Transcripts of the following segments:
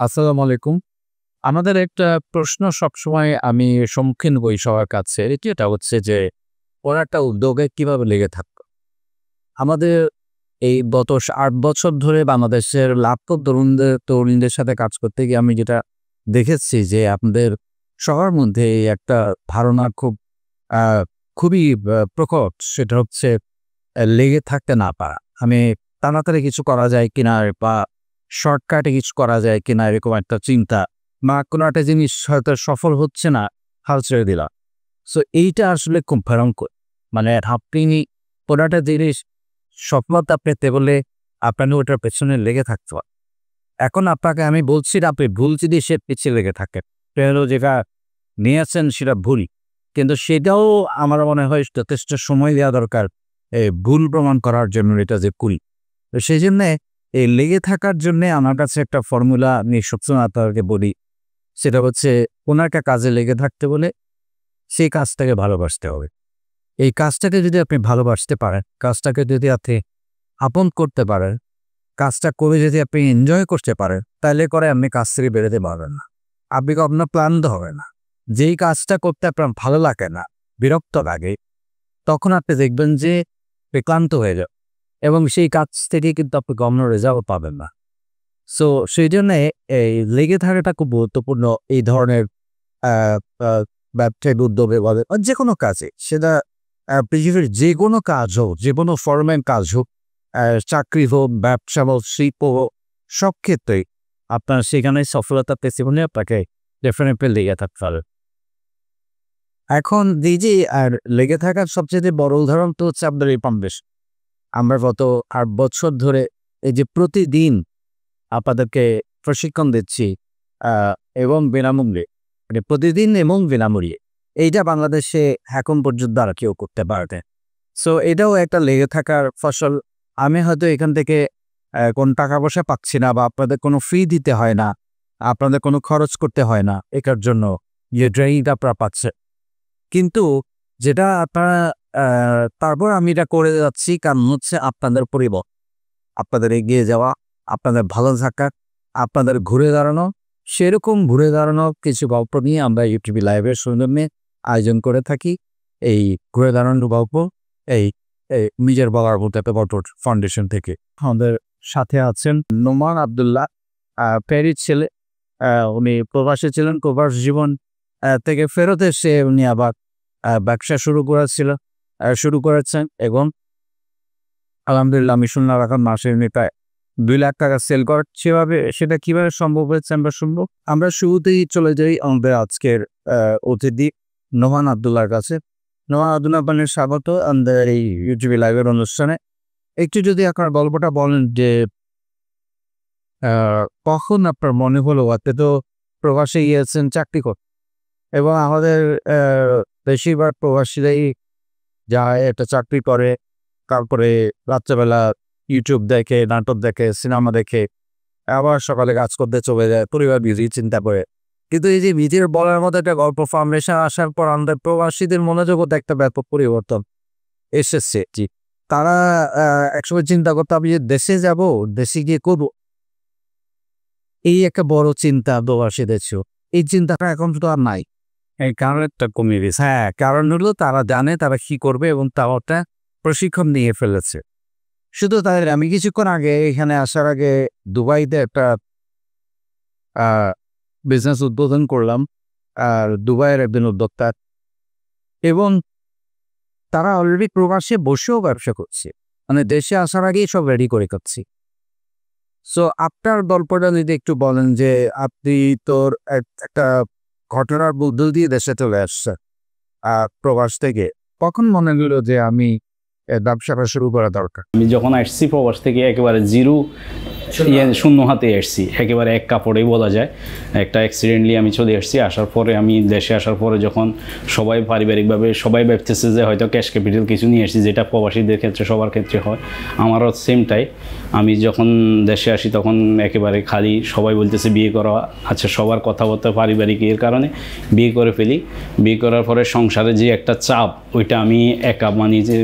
আসসালামু আলাইকুম। আমাদের একটা প্রশ্ন সবসময় আমি সম্মুখীন হই সবার কাছে। যেটা হচ্ছে যে, কোনো একটা উদ্যোগে কিভাবে লেগে থাকবো? আমাদের এই গত ৮ বছর ধরে বাংলাদেশের লাখো তরুণদের সাথে কাজ করতে গিয়ে আমি যেটা দেখেছি যে, আপনাদের সবার মধ্যে এই একটা ধারণা আ খুবই প্রকট। সেটা হচ্ছে লেগে থাকতে না পারা। আমি তাড়াতাড়ি কিছু করা যায় কিনা বা শর্টকাটে কিছু করা যায় কিনা এরকম একটা চিন্তা বা কোনো একটা জিনিস হয়তো সফল হচ্ছে না, হাল ছেড়ে দিলাম। সো এইটা আসলে খুব ভয়ঙ্কর। মানে আপনি কোনো একটা জিনিস সফলতা পেতে বলে আপনাকে ওটার পেছনে লেগে থাকতে হয়। এখন আপনাকে আমি বলছি না আপনি ভুল জিনিসের পিছিয়ে লেগে থাকেন। যেটা নিয়েছেন সেটা ভুল। কিন্তু সেটাও আমার মনে হয় যথেষ্ট সময় দেওয়া দরকার ভুল প্রমাণ করার জন্য এটা যে ভুল। তো সেইজন্যে এই লেগে থাকার জন্যে আমার কাছে একটা ফর্মুলা আমি সবসময় আপনাদেরকে বলি। সেটা হচ্ছে কোনো একটা কাজে লেগে থাকতে বলে সেই কাজটাকে ভালোবাসতে হবে। এই কাজটাকে যদি আপনি ভালোবাসতে পারেন, কাজটাকে যদি আপনি আপন করতে পারেন, কাজটা করে যদি আপনি এনজয় করতে পারেন, তাইলে করে আপনি কাজ থেকে বেরোতে পারবেন না। আপনি কখনো ক্লান্ত হবে না। যেই কাজটা করতে আপনার ভালো লাগে না, বিরক্ত লাগে, তখন আপনি দেখবেন যে ক্লান্ত হয়ে যান এবং সেই কাজ থেকে কিন্তু আপনি কোনো রেজাল্ট পাবেন না। সো সেইজন্যে এই লেগে থাকাটা খুব গুরুত্বপূর্ণ এই ধরনের আ আ ব্যবসায়িক উদ্যোগে বলেন বা যেকোনো কাজে। সেটা পৃথিবীর যেকোনো কাজ হোক, যেকোনো ফরম্যান কাজ হোক, চাকরি হোক, ব্যবসা হোক, শিল্প হোক, সব ক্ষেত্রেই আপনার সেখানে সফলতা পেতে হলে আপনাকে ডেফিনেটলি লেগে থাকতে হবে। এখন এই যে লেগে থাকার সবচাইতে বড় উদাহরণ তো হচ্ছে আপনার এই ফাউন্ডেশন। আমরা গত ৮ বছর ধরে এই যে প্রতিদিন আপনাদেরকে প্রশিক্ষণ দিচ্ছি আ এবং বিনামূল্যে। মানে প্রতিদিন এবং বিনামূল্যে। এইটা বাংলাদেশে এখন পর্যন্ত আর কেউ করতে পারে। সো এটাও একটা লেগে থাকার ফসল। আমি হয়তো এখান থেকে কোনো টাকা-পয়সা পাচ্ছি না বা আপনাদের কোনো ফি দিতে হয় না। আপনাদের কোনো খরচ করতে হয় না এটার জন্য। যে ট্রেনিংটা আপনারা পাচ্ছেন। কিন্তু যেটা আপনারা আ তারপর আমি এটা করে যাচ্ছি কারণ হচ্ছে আপনাদের পরিবার। আপনাদের এগিয়ে যাওয়া, আপনাদের ভালো থাকা, আপনাদের ঘুরে দাঁড়ানো, সেরকম ঘুরে দাঁড়ানোর কিছু গল্প নিয়ে আমরা ইউটিউব লাইভের সৌজন্যে আয়োজন করে থাকি। এই ঘুরে দাঁড়ানোর গল্প এই নিজের বলার মতো একটা গল্প ফাউন্ডেশন থেকে। আমাদের সাথে আছেন নোমান আব্দুল্লাহ, প্যারিস ছেলে। উনি প্রবাসী ছিলেন। প্রবাস জীবন থেকে ফেরত এসে উনি আবার ব্যবসা শুরু করেছেন এবং আলহামদুলিল্লাহ আমি শুনলাম এখন মাসে উনি প্রায় ৳২,০০,০০০ সেল করেন। সেটা কিভাবে সম্ভব হয়েছে আমরা শুনবো। আমরা শুরুতেই চলে যাই আমাদের আজকের অতিথি নোমান আব্দুল্লাহর কাছে। নোমান আব্দুল্লাহ আপনাকে স্বাগত আমাদের এই ইউটিউব লাইভের অনুষ্ঠানে। একটু যদি আপনার গল্পটা বলেন যে আ কখন আপনার মনে হলো আপনি তো প্রবাসে গিয়েছেন চাকরি করতে এবং আমাদের আ বেশিরভাগ প্রবাসীরাই যায় একটা চাকরি করে, তারপরে রাত্রেবেলা YouTube দেখে, নাটক দেখে, সিনেমা দেখে, আবার সকালে কাজ করতে চলে যায়, পরিবার বিধি চিন্তা করে। কিন্তু এই যে নিজের বলার মতো একটা গল্প ফাউন্ডেশন আসার পর আমাদের প্রবাসীদের মনোজগতে একটা ব্যাপক পরিবর্তন এসেছে। জি। তারা আ একসময় চিন্তা করতো আমি যে দেশে যাবো, দেশে গিয়ে করব। এই একটা বড় চিন্তা প্রবাসীদের ছিল। এই চিন্তাটা এখন তো আর নাই। এই কারণটা কমিয়ে দিয়েছে। হ্যাঁ, কারণ হলো তারা জানে তারা কি করবে এবং তারা ওটা প্রশিক্ষণ নিয়ে ফেলেছে। শুধু তাই না, আমি কিছুক্ষণ আগে এখানে আসার আগে দুবাইতে একটা আ বিজনেস উদ্বোধন করলাম। আর দুবাইয়ের একজন উদ্যোক্তা এবং তারা অলরেডি প্রবাসে বসেও ব্যবসা করছে। মানে দেশে আসার আগেই সব রেডি করে করছি। সো আপনার গল্পটা যদি একটু বলেন যে আপনি তোর একটা ঘটনার মধ্য দিয়ে দেশে চলে আসছেন প্রবাস থেকে। কখন মনে হলো যে আমি ব্যবসাটা শুরু করা দরকার? আমি যখন আসছি প্রবাস থেকে একেবারে শূন্য হাতে আসছি, একেবারে এক কাপড়েই বলা যায়। একটা অ্যাক্সিডেন্টলি আমি চলে আসছি। আসার পরে আমি দেশে আসার পরে যখন সবাই পারিবারিকভাবে সবাই ভাবতেছে যে হয়তো ক্যাশ ক্যাপিটাল কিছু নিয়ে আসছি, যেটা প্রবাসীদের ক্ষেত্রে সবার ক্ষেত্রে হয়, আমারও সেমটাই। আমি যখন দেশে আসি তখন একেবারে খালি সবাই বলতেছে বিয়ে করা। আচ্ছা, সবার কথাবার্তা পারিবারিক এর কারণে বিয়ে করে ফেলি। বিয়ে করার পরে সংসারে যে একটা চাপ, ওইটা আমি একা যে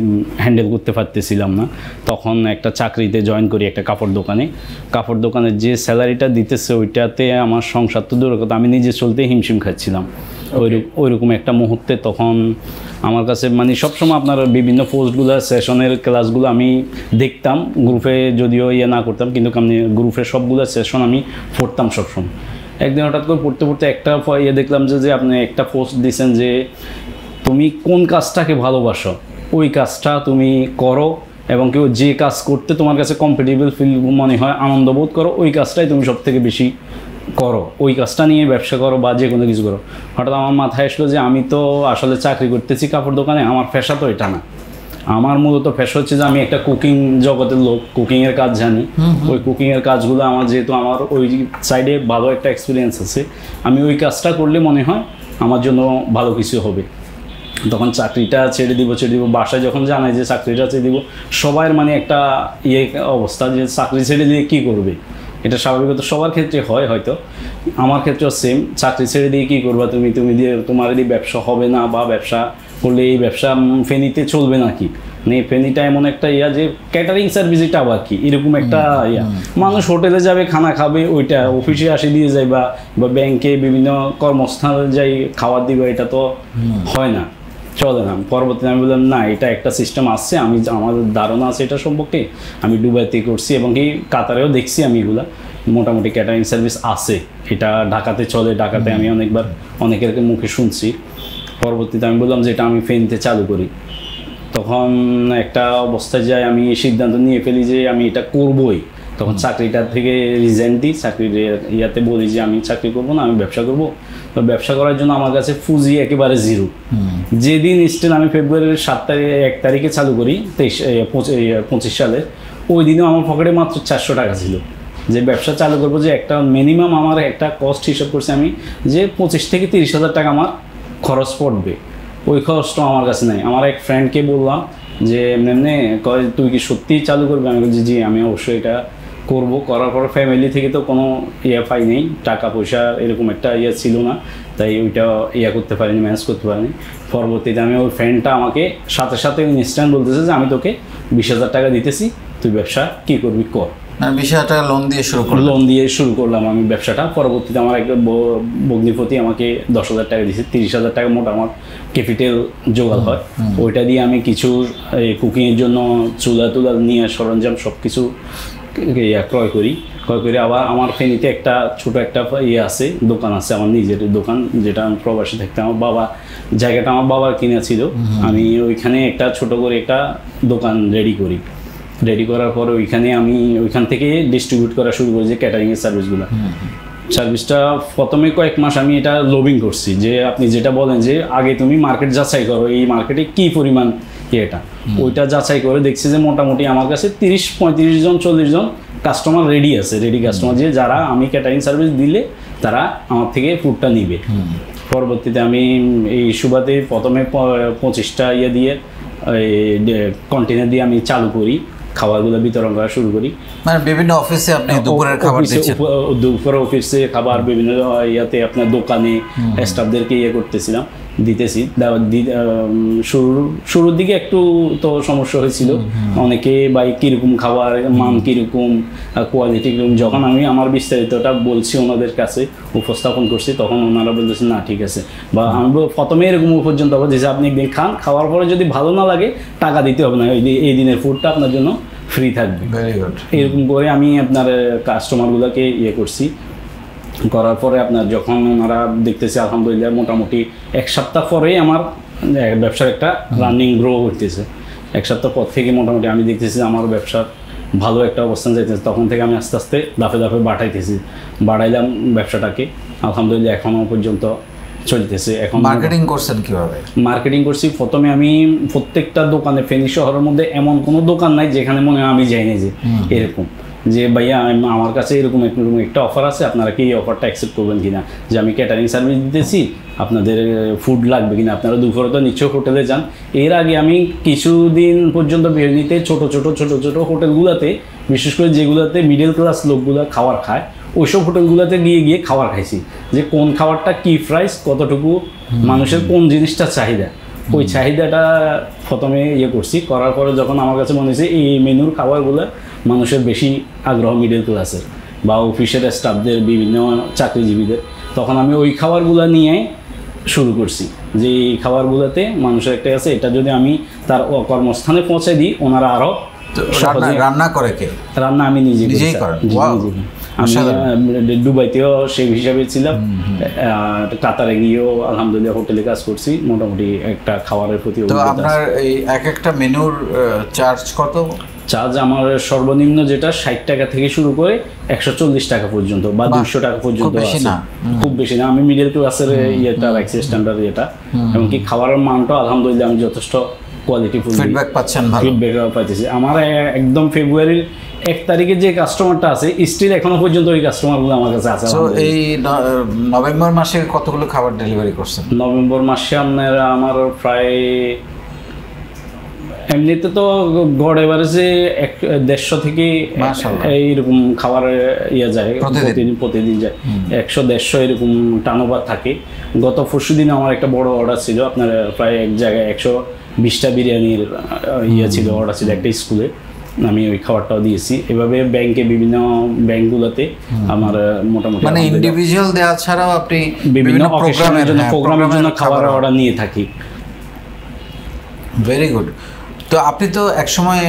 হ্যান্ডেল করতে পারতেছিলাম না। তখন একটা চাকরিতে জয়েন করি একটা কাপড় দোকানে। কাপড় দোকানের যে স্যালারিটা দিতেছে ওইটাতে আমার সংসার তো দূরের কথা, আমি নিজে চলতে হিমশিম খাচ্ছিলাম ওইরকম একটা মুহূর্তে। তখন আমার কাছে মানে সবসময় আপনার বিভিন্ন পোস্টগুলো সেশনের ক্লাসগুলো আমি দেখতাম, গ্রুপে যদিও না করতাম, কিন্তু আমি গ্রুপের সবগুলো সেশন আমি পড়তাম সবসময়। একদিন হঠাৎ করে পড়তে পড়তে একটা দেখলাম যে আপনি একটা পোস্ট দিয়েছেন যে তুমি কোন কাজটাকে ভালোবাসো ওই কাজটা তুমি করো, এবং কেউ যে কাজ করতে তোমার কাছে কমফোর্টেবল ফিল মনে হয়, আনন্দ বোধ করো, ওই কাজটাই তুমি সব থেকে বেশি করো, ওই কাজটা নিয়ে ব্যবসা করো বা যে কোনো কিছু করো। হঠাৎ আমার মাথায় আসলো যে আমি তো আসলে চাকরি করতেছি কাপড় দোকানে, আমার পেশা তো এটা না। আমার মূলত পেশা হচ্ছে যে আমি একটা কুকিং জগতের লোক, কুকিংয়ের কাজ জানি। ওই কুকিংয়ের কাজগুলো আমার যেহেতু আমার ওই সাইডে ভালো একটা এক্সপিরিয়েন্স আছে, আমি ওই কাজটা করলে মনে হয় আমার জন্য ভালো কিছু হবে। তখন চাকরিটা ছেড়ে দিব, বাসায় যখন জানাই যে চাকরিটা ছেড়ে দিব, সবার মানে একটা অবস্থা যে চাকরি ছেড়ে দিয়ে কী করবে। এটা স্বাভাবিকত সবার ক্ষেত্রে হয়, হয়তো আমার ক্ষেত্রেও সেম। চাকরি ছেড়ে দিয়ে কী করবা তুমি দিয়ে তোমার এই ব্যবসা হবে না, বা ব্যবসা করলে এই ব্যবসা ফেনীতে চলবে নাকি, মানে ফেনীটা এমন একটা যে ক্যাটারিং সার্ভিস, এটা আবার কি এরকম একটা মানুষ হোটেলে যাবে খানা খাবে, ওইটা অফিসে আসে দিয়ে যায়, বা ব্যাংকে বিভিন্ন কর্মস্থানে যাই খাবার দিবে, এটা তো হয় না, চলে না। পরবর্তীতে আমি বললাম না, এটা একটা সিস্টেম আসছে, আমার ধারণা আছে এটা সম্পর্কে। আমি দুবাইতে করছি এবং কি কাতারেও দেখছি আমি এগুলা, মোটামুটি ক্যাটারিং সার্ভিস আছে, এটা ঢাকাতে চলে, ঢাকাতে আমি অনেকের মুখে শুনছি। পরবর্তীতে আমি বললাম যে এটা আমি ফেনীতে চালু করি। তখন একটা অবস্থায় যায় আমি সিদ্ধান্ত নিয়ে ফেলি যে আমি এটা করবই। তখন চাকরিটার থেকে রিজাইন দিই, চাকরির ইয়াতে বলি যে আমি চাকরি করবো না, আমি ব্যবসা করবো। তো ব্যবসা করার জন্য আমার কাছে পুঁজি একেবারে জিরো। যেদিন স্টিল আমি ফেব্রুয়ারির 1 তারিখে চালু করি 25 সালে, ওই দিনেও আমার পকেটে মাত্র 400 টাকা ছিল। যে ব্যবসা চালু করবো, যে একটা মিনিমাম আমার একটা কস্ট হিসাব করছি আমি, যে 25 থেকে 30 হাজার টাকা আমার খরচ পড়বে, ওই খরচটা আমার কাছে নাই। আমার এক ফ্রেন্ডকে বললাম যে এমনি কয় তুই কি সত্যিই চালু করবি? আমি বলছি জি, আমি অবশ্যই এটা করবো। করার পর ফ্যামিলি থেকে তো কোনো পাই নেই, টাকা পয়সা এরকম একটা ছিল না, তাই ওইটা করতে পারিনি, ম্যানেজ করতে পারিনি। পরবর্তীতে আমি ওই ফ্রেন্ডটা আমাকে সাথে সাথে ইনস্ট্যান্ট বলতেছে যে আমি তোকে 20,000 টাকা দিতেছি, তুই ব্যবসা কী করবি কর। 20,000 টাকা লোন দিয়ে শুরু করলাম আমি ব্যবসাটা। পরবর্তীতে আমার একটা ভগ্নিপতি আমাকে 10,000 টাকা দিয়েছে, 30,000 টাকা মোট আমার ক্যাপিটাল জোগাড় হয়। ওইটা দিয়ে আমি কিছু কুকিংয়ের জন্য চুলা নিয়ে সরঞ্জাম সব কিছু ক্রয় করি। আবার আমার ফেনীতে একটা ছোট একটা আছে, দোকান আছে, আমার নিজের দোকান, যেটা আমি প্রবাসী থাকতে আমার জায়গাটা আমার বাবার কিনা ছিল। আমি ওইখানে একটা ছোট করে একটা দোকান রেডি করার পরে ওইখান থেকে ডিস্ট্রিবিউট করা শুরু করি যে ক্যাটারিংয়ের সার্ভিসগুলো। সার্ভিসটা প্রথমে কয়েক মাস আমি এটা লবিং করছি, যে আপনি যেটা বলেন যে আগে তুমি মার্কেট যাচাই করো, এই মার্কেটে কী পরিমাণ এটা, ওইটা যাচাই করে দেখছি যে মোটামুটি আমার কাছে 30-35 জন 40 জন কাস্টমার রেডি কাস্টমার, যে যারা আমি ক্যাটারিং সার্ভিস দিলে তারা আমার থেকে ফুডটা নিবে। পরবর্তীতে আমি এই সুবাদে প্রথমে 25টা দিয়ে কন্টেনার দিয়ে আমি চালু করি, খাবারগুলো বিতরণ করা শুরু করি। মানে বিভিন্ন অফিসে আপনি দুপুরের খাবার দিচ্ছেন? দুপুরে অফিসে খাবার, বিভিন্ন আপনার দোকানে স্টাফদেরকে করতেছিলাম, দিতেছি। শুরুর দিকে একটু তো সমস্যা হয়েছিল, অনেকে বা কীরকম খাবার, মান কীরকম, কোয়ালিটি কীরকম। যখন আমি আমার বিস্তারিতটা বলছি ওনাদের কাছে, উপস্থাপন করছি, তখন ওনারা বলতেছেন না ঠিক আছে। বা আমি প্রথমে এরকম পর্যন্ত বলছি যে আপনি একদিন খান, খাওয়ার পরে যদি ভালো না লাগে টাকা দিতে হবে না, এই দিনের ফুডটা আপনার জন্য ফ্রি থাকবে। এরকম করে আমি আপনার কাস্টমারগুলোকে করছি। করার পরে আপনার যখন ওনারা দেখতেছে আলহামদুলিল্লাহ মোটামুটি 1 সপ্তাহ পরেই আমার ব্যবসার একটা রানিং গ্রো হইতেছে। 1 সপ্তাহ পর থেকে মোটামুটি আমি দেখতেছি আমার ব্যবসার ভালো একটা অবস্থান যাইতেছে। তখন থেকে আমি আস্তে আস্তে ধাপে বাড়াইলাম ব্যবসাটাকে। আলহামদুলিল্লাহ এখনও পর্যন্ত চলতেছে। এখন মার্কেটিং করছেন কিভাবে? মার্কেটিং করছি প্রথমে আমি প্রত্যেকটা দোকানে, ফেনী শহরের মধ্যে এমন কোনো দোকান নাই যেখানে মনে হয় আমি যাই না যে এরকম যে ভাইয়া আমার কাছে এরকম একটা অফার আছে, আপনারা কি এই অফারটা অ্যাকসেপ্ট করবেন কিনা, যে আমি ক্যাটারিং সার্ভিস দিতেছি, আপনাদের ফুড লাগবে কিনা, আপনারা দুপুরে তো নিশ্চয় হোটেলে যান। এর আগে আমি কিছুদিন পর্যন্ত বিরোধীতে ছোট ছোট হোটেলগুলোতে, বিশেষ করে যেগুলোতে মিডল ক্লাস লোকগুলো খাবার খায়, ওইসব হোটেলগুলোতে গিয়ে খাবার খাইছি, যে কোন খাবারটা কি প্রাইস, কতটুকু মানুষের কোন জিনিসটা চাহিদা, ওই চাহিদাটা প্রথমে করছি। করার পরে যখন আমার কাছে মনে হয়েছে এই মেনুর খাবারগুলো মানুষের বেশি আগ্রহ মিডল ক্লাসের বা অফিসের স্টাফদের, বিভিন্ন চাকরিজীবীদের। তখন আমি ওই খাবারগুলো নিয়ে শুরু করছি, যে এই খাবারগুলোতে মানুষের একটা আছে, এটা যদি আমি তার কর্মস্থানে পৌঁছে দিই, ওনারা আরও রান্না করে কে? রান্না আমি নিজেই করেন? আমি দুবাইতেও সেই হিসাবে ছিলাম, কাতারে গিয়েও আলহামদুলিল্লাহ হোটেলে কাজ করছি, মোটামুটি একটা খাবারের প্রতি। তো আপনার এই এক একটা মেনুর চার্জ কত? চার্জ আমার সর্বনিম্ন যেটা 60 টাকা থেকে শুরু করে 140 টাকা পর্যন্ত বা 200 টাকা পর্যন্ত আছে, খুব বেশি না। আমি মিডল ক্লাসের ইয়েটা রাখছি, স্ট্যান্ডার্ড ইয়েটা। এমনকি খাবারের মানটা আলহামদুলিল্লাহ আমি যথেষ্ট কোয়ালিটিফুল ফিডব্যাক পাচ্ছেন, ভালো ফিডব্যাক পাইতেছি। আমার একদম ফেব্রুয়ারির 1 তারিখে যে কাস্টমারটা আছে, স্টিল এখনো পর্যন্ত ওই কাস্টমারগুলো আমার কাছে আছে। এই নভেম্বর মাসে কতগুলো খাবার ডেলিভারি করছেন? নভেম্বর মাসে আমার প্রায়, এমনিতে তো গড় এভারেজে 150 থেকে এইরকম খাবার ইয়ে যায়, প্রতিদিন যায় 100-150 এরকম টার্নওভার থাকে। গত পরশুদিন আমার একটা বড় অর্ডার ছিল, আপনার প্রায় এক জায়গায় 120টা বিরিয়ানির ইয়ে ছিল, অর্ডার ছিল একটা স্কুলে, আমি ওই খাবারটাও দিয়েছি। এভাবে ব্যাংকে, বিভিন্ন ব্যাংকগুলোতে আমার মোটামুটি মানে ইন্ডিভিজুয়াল দেওয়া ছাড়াও আপনি বিভিন্ন প্রোগ্রামের জন্য খাবার অর্ডার নিয়ে থাকি। Very good. তো আপনি তো একসময়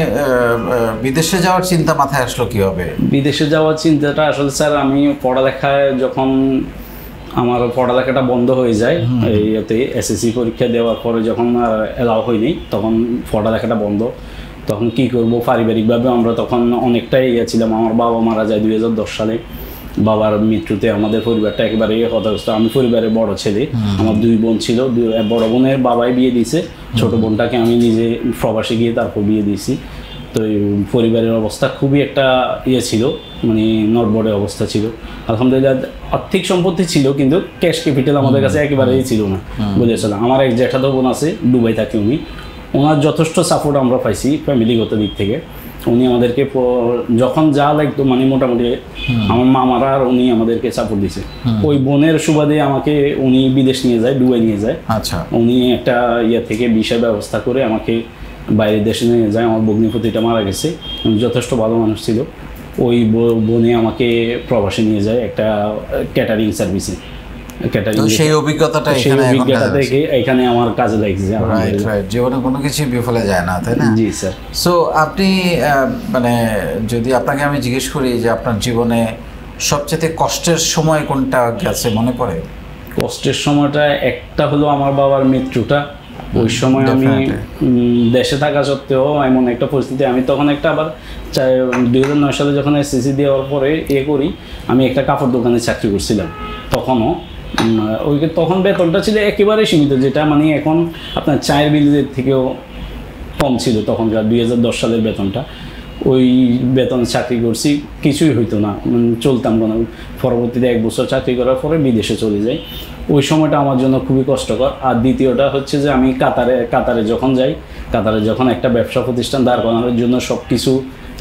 বিদেশে যাওয়ার চিন্তা মাথায় আসলো কিভাবে? বিদেশে যাওয়ার চিন্তাটা আসলে স্যার, আমি পড়ালেখায় যখন আমার পড়ালেখাটা বন্ধ হয়ে যায়, এইতে এসএসসি পরীক্ষা দেওয়ার পরে যখন এলাও হয়নি, তখন পড়ালেখাটা বন্ধ। তখন কি করব, পারিবারিকভাবে আমরা তখন অনেকটাই ছিলাম। আমার বাবা মারা যায় 2010 সালে। বাবার মৃত্যুতে আমাদের পরিবারটা একেবারে হতাশাগ্রস্ত। আমি পরিবারের বড় ছেলে, আমার 2 বোন ছিল। বড় বোনের বাবাই বিয়ে দিয়েছে, ছোট বোনটাকে আমি নিজে প্রবাসে গিয়ে তারপর বিয়ে দিয়েছি। তো পরিবারের অবস্থা খুবই একটা ছিল, মানে নড়বড়ে অবস্থা ছিল। আলহামদুলিল্লাহ আর্থিক সম্পত্তি ছিল, কিন্তু ক্যাশ ক্যাপিটাল আমাদের কাছে একেবারেই ছিল না, বুঝেছিলাম। আমার এক জ্যাঠাতো বোন আছে, দুবাই থাকে উনি, ওনার যথেষ্ট সাপোর্ট আমরা পাইছি ফ্যামিলিগত দিক থেকে। উনি আমাদেরকে যখন যা লাগতো, মানে মোটামুটি আমার মামারা আর উনি আমাদেরকে সাপোর্ট দিছে। ওই বোনের সুবাদে আমাকে উনি বিদেশ নিয়ে যায়, দুবাই নিয়ে যায়। আচ্ছা। উনি একটা থেকে ভিসা ব্যবস্থা করে আমাকে বাইরের দেশে নিয়ে যায়। আমার ভগ্নিপতিটা মারা গেছে, যথেষ্ট ভালো মানুষ ছিল। ওই বোনে আমাকে প্রবাসে নিয়ে যায় একটা ক্যাটারিং সার্ভিসে। সেই অভিজ্ঞতাটা থেকে এখানে আমার কাজে লাগছে। জীবনে কোনো কিছু বিফলে যায় না, তাই না? জি স্যার। সো আপনি মানে যদি আপনাকে আমি জিজ্ঞেস করি যে আপনার জীবনে সবচেয়ে কষ্টের সময় কোনটা গেছে মনে পড়ে? কষ্টের সময়টা একটা হলো আমার বাবার মৃত্যুটা। ওই সময় আমি দেশে থাকা সত্ত্বেও এমন একটা পরিস্থিতি, আমি তখন একটা আবার 2009 সালে যখন এসএসসি দেওয়ার পরে করি, আমি একটা কাপড় দোকানে চাকরি করছিলাম। তখন বেতনটা ছিল একেবারে সীমিত, যেটা মানে এখন আপনার চায়ের বিলের থেকেও কম ছিল তখনকার 2010 সালের বেতনটা। ওই বেতন চাকরি করছি, কিছুই হইতো না, চলতাম কোনো। পরবর্তীতে 1 বছর চাকরি করার পরে বিদেশে চলে যাই। ওই সময়টা আমার জন্য খুবই কষ্টকর। আর দ্বিতীয়টা হচ্ছে যে আমি কাতারে যখন যাই, কাতারে যখন একটা ব্যবসা প্রতিষ্ঠান দাঁড় করানোর জন্য সব কিছু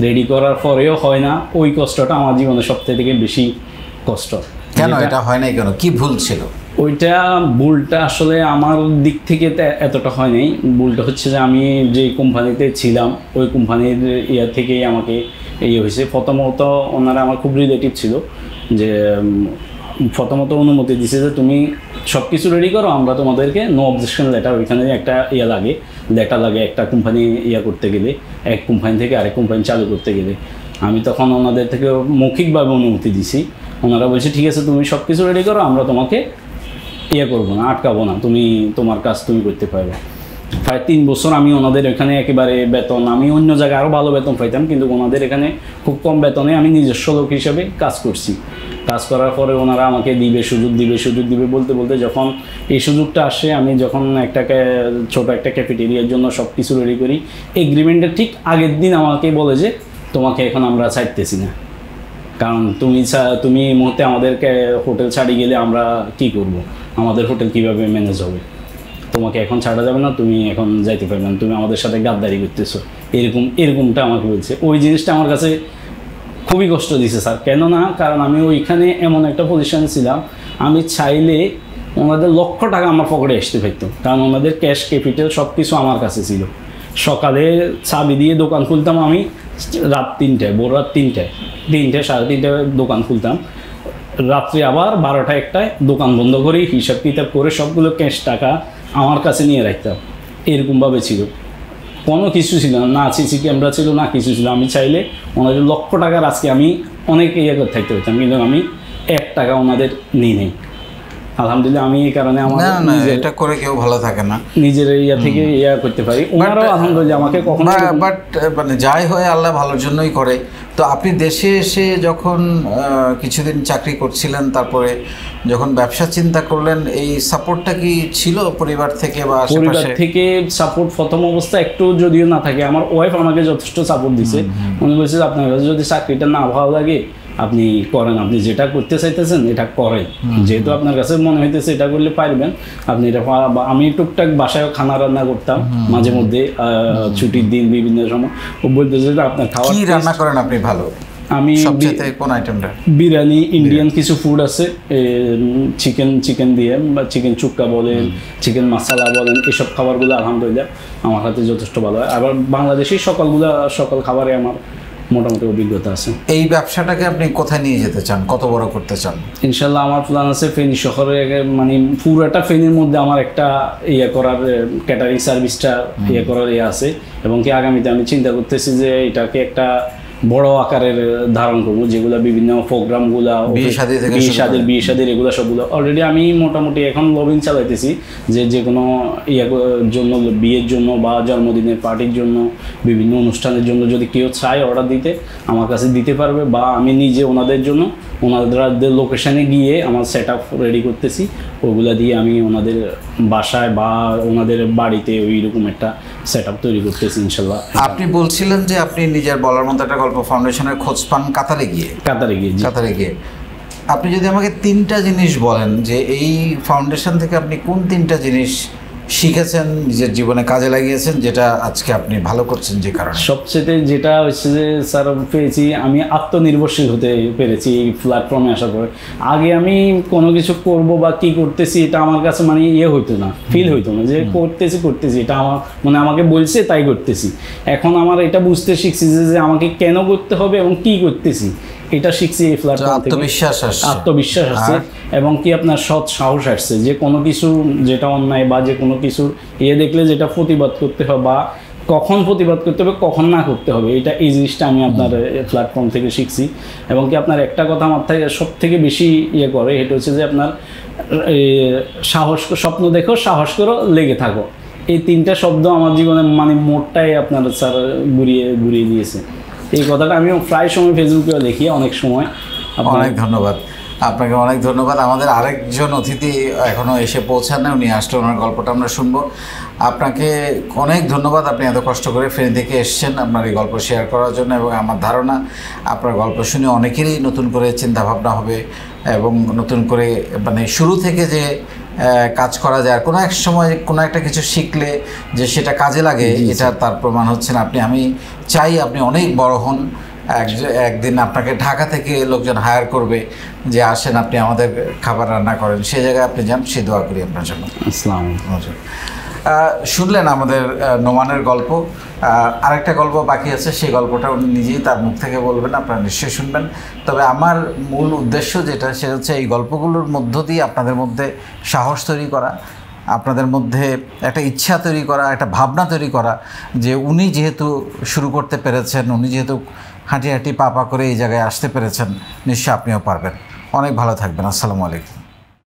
রেডি করার পরেও হয় না, ওই কষ্টটা আমার জীবনে সবথেকে বেশি কষ্ট। কেন এটা হয় নাই? কেন, কি ভুল ছিল? ওইটা ভুলটা আসলে আমার দিক থেকে এতটা হয় নাই। ভুলটা হচ্ছে যে আমি যে কোম্পানিতে ছিলাম, ওই কোম্পানির থেকেই আমাকে হয়েছে। প্রথমত ওনারা আমার খুব রিলেটিভ ছিল, যে প্রথমত অনুমতি দিছে যে তুমি সব কিছু রেডি করো, আমরা তোমাদেরকে নো অবজেকশন লেটার, ওইখানে একটা লেটার লাগে একটা কোম্পানি করতে গেলে, এক কোম্পানি থেকে আরেক কোম্পানি চালু করতে গেলে। আমি তখন ওনাদের থেকে মৌখিকভাবে অনুমতি দিছি। ওনারা বলছে ঠিক আছে, তুমি সব কিছু রেডি করো, আমরা তোমাকে করবো না, আটকাবো না, তুমি তোমার কাজ তুমি করতে পারবে। প্রায় 3 বছর আমি ওনাদের এখানে একেবারে বেতন, আমি অন্য জায়গায় আরও ভালো বেতন পাইতাম, কিন্তু ওনাদের এখানে খুব কম বেতনে আমি নিজস্ব লোক হিসেবে কাজ করছি। কাজ করার পরে ওনারা আমাকে সুযোগ দিবে বলতে বলতে যখন এই সুযোগটা আসে, আমি যখন ছোট একটা ক্যাফেটেরিয়ার জন্য সব কিছু রেডি করি, এগ্রিমেন্টের ঠিক আগের দিন আমাকে বলে যে তোমাকে এখন আমরা ছাড়তেছি না, কারণ তুমি এই মুহূর্তে আমাদেরকে হোটেল ছাড়িয়ে গেলে আমরা কি করব, আমাদের হোটেল কিভাবে ম্যানেজ হবে, তোমাকে এখন ছাড়া যাবে না, তুমি এখন যাইতে পারবে না, তুমি আমাদের সাথে গাদ্দারি করতেছো, এরকমটা আমাকে বলছে। ওই জিনিসটা আমার কাছে খুবই কষ্ট দিছে স্যার। কেননা কারণ আমি ওইখানে এমন একটা পজিশনে ছিলাম, আমি চাইলে ওনাদের লক্ষ টাকা আমার পকেটে আসতে পারতো, কারণ ওনাদের ক্যাশ ক্যাপিটাল সব কিছু আমার কাছে ছিল। সকালে চাবি দিয়ে দোকান খুলতাম আমি, রাত 3টায়, ভোর রাত 3টায়, 3টায় 3:30টায় দোকান খুলতাম। রাত্রি আবার 12টা 1টায় দোকান বন্ধ করে হিসাব কিতাব করে সবগুলো ক্যাশ টাকা আমার কাছে নিয়ে রাখতাম। এরকমভাবে ছিল, কোনো কিছু ছিল না, সিসি ক্যামেরা ছিল না, কিছু ছিল। আমি চাইলে ওনাদের লক্ষ টাকার আজকে আমি অনেক ইয়ে করে থাকতে পারতাম, কিন্তু আমি 1 টাকা ওনাদের নিই নেই। আলহামদুলিল্লাহ আমি এই কারণে আমার এটা করে কেউ ভালো থাকে না, নিজের ইয়া থেকে ইয়া করতে পারি। ওনারাও আলহামদুলিল্লাহ আমাকে কখনো বাট মানে যাই হয় আল্লাহ ভালোর জন্যই করে। তো আপনি দেশে এসে যখন কিছুদিন চাকরি করছিলেন, তারপরে যখন ব্যবসা চিন্তা করলেন, এই সাপোর্টটা কি ছিল পরিবার থেকে বা পরিবার থেকে? সাপোর্ট প্রথম অবস্থা একটু যদিও না থাকে, আমার ওয়াইফ আমাকে যথেষ্ট সাপোর্ট দিছে। উনি বলছে আপনার কাছে যদি চাকরিটা না ভালো লাগে আপনি করেন, আপনি যেটা করতে চাইতেছেন এটা করেন, যেহেতু আপনার কাছে মনে হইতেছে এটা করলে পারবেন আপনি এটা। আমি টুকটাক বাসায় খানা রান্না করতাম মাঝে মধ্যে, ছুটির দিন বিভিন্ন সময়। ও বলতেছে যে আপনার খাওয়া কি রান্না করেন আপনি ভালো? আমি কোন আইটেমটা? বিরিয়ানি, ইন্ডিয়ান কিছু ফুড আছে, চিকেন দিয়ে বা চিকেন চুক্কা বলেন, চিকেন মশলা বলেন, এসব খাবারগুলো আলহামদুলিল্লাহ আমার হাতে যথেষ্ট ভালো হয়। আবার বাংলাদেশি সকল খাবারে আমার মোটামুটি অভিজ্ঞতা আছে। এই ব্যবসাটাকে আপনি কোথায় নিয়ে যেতে চান, কত বড় করতে চান? ইনশাল্লাহ আমার প্ল্যান আছে ফেনী শহরে, মানে পুরোটা ফেনীর মধ্যে আমার একটা ইয়ে করার, ক্যাটারিং সার্ভিসটা ইয়ে করার ইয়ে আছে। এবং কি আগামীতে আমি চিন্তা করতেছি যে এটাকে একটা বড় আকারের ধারণ করবো, যেগুলো বিভিন্ন প্রোগ্রামগুলো, বিয়ে শাদীর এগুলো সবগুলো অলরেডি আমি মোটামুটি এখন লবিং চালাইতেছি, যে কোনো ইয়ে জন্য, বিয়ের জন্য বা জন্মদিনের পার্টির জন্য, বিভিন্ন অনুষ্ঠানের জন্য যদি কেউ চায় অর্ডার দিতে আমার কাছে দিতে পারবে, বা আমি নিজে ওনাদের জন্য ওনাদের লোকেশানে গিয়ে আমার সেট আপ রেডি করতেছি, ওগুলা দিয়ে আমি ওনাদের বাসায় বা ওনাদের বাড়িতে ওই রকম একটা সেট আপ তৈরি করতেছি ইনশাল্লাহ। আপনি বলছিলেন যে আপনি নিজের বলার মতো একটা গল্প ফাউন্ডেশনের খোঁজ পান কাতারে গিয়ে। আপনি যদি আমাকে 3টা জিনিস বলেন যে এই ফাউন্ডেশন থেকে আপনি কোন 3টা জিনিস শিখেছেন, নিজের জীবনে কাজে লাগিয়েছেন, যেটা আজকে আপনি ভালো করছেন, যে কারণে? সবচেয়ে যেটা হচ্ছে যে স্যার পেয়েছি, আমি আত্মনির্ভরশীল হতে পেরেছি এই প্ল্যাটফর্মে আসার পরে। আগে আমি কোনো কিছু করব বা কি করতেছি এটা আমার কাছে মানে ইয়ে হইতো না, ফিল হইতো না যে করতেছি এটা আমার মানে আমাকে বলছে তাই করতেছি। এখন আমার এটা বুঝতে শিখছি যে আমাকে কেন করতে হবে এবং কি করতেছি, এটা শিখছি এই প্ল্যাটফর্ম থেকে। আত্মবিশ্বাস আসছে এবং কি আপনার সৎ সাহস আসছে, যে কোনো কিছু যেটা অন্যায় বা যে কোনো কিছু ইয়ে দেখলে যেটা প্রতিবাদ করতে হবে বা কখন প্রতিবাদ করতে হবে কখন না করতে হবে, এই জিনিসটা আমি আপনার প্ল্যাটফর্ম থেকে শিখছি। এবং কি আপনার একটা কথা আমার থেকে সব থেকে বেশি ইয়ে করে, এটা হচ্ছে যে আপনার স্বপ্ন দেখো, সাহস করো, লেগে থাকো। এই 3টা শব্দ আমার জীবনে মানে মোটটাই আপনার স্যার ঘুরিয়ে দিয়েছে। এই কথাটা আমি প্রায় সময় ফেসবুকেও দেখি, অনেক সময়। অনেক ধন্যবাদ আপনাকে, অনেক ধন্যবাদ। আমাদের আরেকজন অতিথি এখনও এসে পৌঁছান না, উনি আসলে ওনার গল্পটা আমরা শুনবো। আপনাকে অনেক ধন্যবাদ, আপনি এত কষ্ট করে ফেনী থেকে এসছেন আপনার এই গল্প শেয়ার করার জন্য। এবং আমার ধারণা আপনার গল্প শুনে অনেকেরই নতুন করে চিন্তাভাবনা হবে এবং নতুন করে মানে শুরু থেকে যে কাজ করা যায়, আর কোনো এক সময় কোনো একটা কিছু শিখলে যে সেটা কাজে লাগে, এটা তার প্রমাণ হচ্ছেন আপনি। আমি চাই আপনি অনেক বড় হন, একদিন আপনাকে ঢাকা থেকে লোকজন হায়ার করবে যে আসেন আপনি আমাদের খাবার রান্না করেন, সেই জায়গায় আপনি যান, সে দোয়া করি আপনার জন্য। আসসালামু আলাইকুম। শুনলেন আমাদের নোমানের গল্প। আরেকটা গল্প বাকি আছে, সেই গল্পটা উনি নিজেই তার মুখ থেকে বলবেন, আপনারা নিশ্চয়ই শুনবেন। তবে আমার মূল উদ্দেশ্য যেটা, সেটা হচ্ছে এই গল্পগুলোর মধ্য দিয়ে আপনাদের মধ্যে সাহস তৈরি করা, আপনাদের মধ্যে একটা ইচ্ছা তৈরি করা, একটা ভাবনা তৈরি করা যে উনি যেহেতু শুরু করতে পেরেছেন, উনি যেহেতু হাঁটি হাঁটি পা করে এই জায়গায় আসতে পেরেছেন, নিশ্চয়ই আপনিও পারবেন। অনেক ভালো থাকবেন। আসসালামু আলাইকুম।